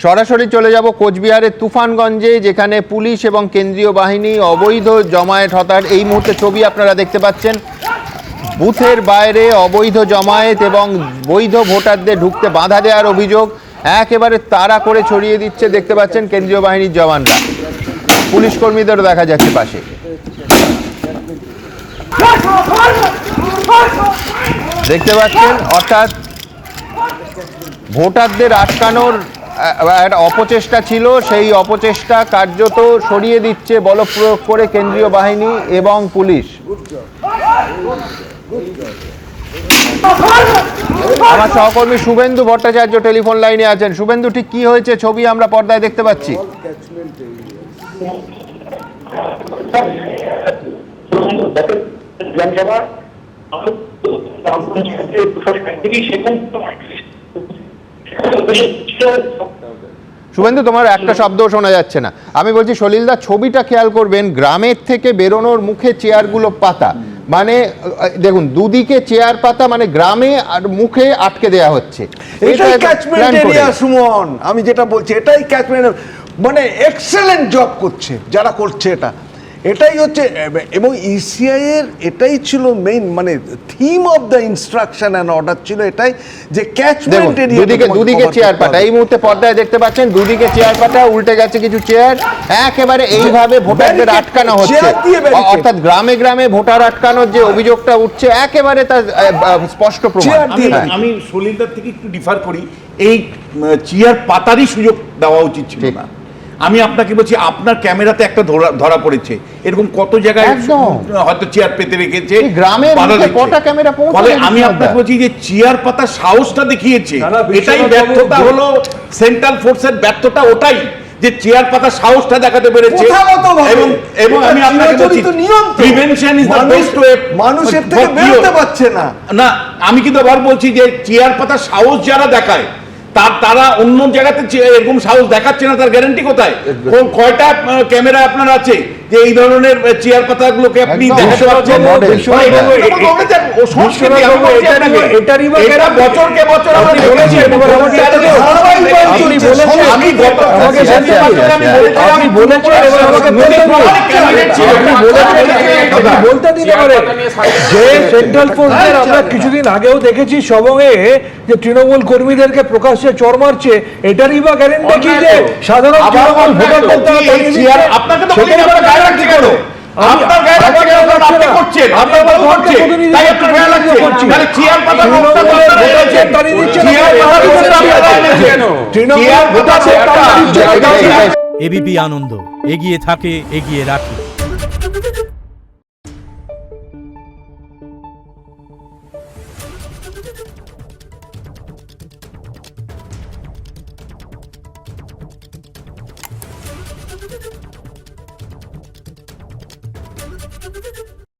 সরাসরি চলে যাব কোচবিহারের তুফানগঞ্জে, যেখানে পুলিশ এবং কেন্দ্রীয় বাহিনী অবৈধ জমায়েত হতার এই মুহূর্তে ছবি আপনারা দেখতে পাচ্ছেন। বুথের বাইরে অবৈধ জমায়েত এবং বৈধ ভোটারদের ঢুকতে বাধা দেওয়ার অভিযোগ একেবারে তাড়া করে ছড়িয়ে দিচ্ছে, দেখতে পাচ্ছেন কেন্দ্রীয় বাহিনীর জওয়ানরা। পুলিশ কর্মীদেরও দেখা যাচ্ছে পাশে। দেখতে পাচ্ছেন অর্থাৎ ভোটারদের আটকানোর একটা অপচেষ্টা ছিল, সেই অপচেষ্টা কার্যত সরিয়ে দিচ্ছে বল প্রয়োগ করে কেন্দ্রীয় বাহিনী এবং পুলিশ। আমার সহকর্মী শুভেন্দু ভট্টাচার্য টেলিফোন লাইনে আছেন। শুভেন্দু, ঠিক কি হয়েছে? ছবি আমরা পর্দায় দেখতে পাচ্ছি। শুভেন্দু, তোমার একটা শব্দও শোনা যাচ্ছে না। আমি বলছি সলিলদা, ছবিটা খেয়াল করবেন, গ্রামের থেকে বেরোনোর মুখে চেয়ারগুলো পাতা, মানে দেখুন দুদিকে চেয়ার পাতা, মানে গ্রামে আর মুখে আটকে দেয়া হচ্ছে। এটাই ক্যাচমেন্ট এরিয়া সুমন, আমি যেটা বলছি এটাই ক্যাচমেন্ট, মানে এক্সেলেন্ট জব করছে যারা করছে এটা, এটাই হচ্ছে। এবং ইসিআই এর এটাই ছিল মেইন, মানে theme of the instruction and order ছিল এটাই, যে ক্যাচমেন্ট এরিয়া দুদিকে চেয়ার পাতা। এই মুহূর্তে পর্দায় দেখতে পাচ্ছেন দুদিকে চেয়ার পাতা, উল্টে গেছে কিছু চেয়ার, একেবারে এইভাবে ভোটারদের আটকানো হচ্ছে। অর্থাৎ গ্রামে গ্রামে ভোটার আটকানোর যে অভিযোগটা উঠছে একেবারে তার স্পষ্ট প্রমাণ। আমি সলিলদার থেকে একটু ডিফার করি, এই চেয়ার পাতারই সুযোগ দেওয়া উচিত ছিল না। আমি আপনাকে বলছি, আপনার ক্যামেরাতে একটা ধরা পড়েছে, এরকম কত জায়গায় হয়তো চেয়ার পেতে রেখেছে গ্রামে। আমি আপনাকে বলছি যে চেয়ার পাতা সাহসটা দেখিয়েছে, এটাই ব্যর্থতা হলো সেন্ট্রাল ফোর্সের ব্যর্থতা, ওটাই যে চেয়ার পাতা সাহসটা দেখাতে পেরেছে। এবং আমি আপনাকে বলছি prevention is the best way. মানুষের থেকে বেরোতে পারছে না। না, আমি কিন্তু আবার বলছি যে চেয়ার পাতা সাহস যারা দেখায় তারা অন্য জায়গাতে এরকম সাহস দেখাচ্ছে না, তার গ্যারান্টি কোথায়? কয়টা ক্যামেরা আপনার আছে যে এই ধরনের চেয়ার পাতাগুলোকে আপনি দেখাতে পারছেন? এটা বছরকে বছর আমরা দেখেছি। আমরা কিছুদিন আগেও দেখেছি সবংয়ে যে তৃণমূল কর্মীদেরকে প্রকাশ্যে চর মারছে, এটারই বা গ্যারান্টি কি যে সাধারণ তৃণমূল ভোটার? আপনাকে তো বলি আপনার গায়ে রাখছে কেন? আপনার গায়ে রাখছে কেন? আপনি করছেন, আপনার বল করছেন, তাই আপনার গায়ে লাগছে। তাহলে চেয়ার পাতা রোডটা বন্ধ করে দিয়েছেন, চেয়ার পাতা রোডটা কেন? চেয়ার পাতা এবিপি আনন্দ, এগিয়ে থাকে, এগিয়ে রাখে।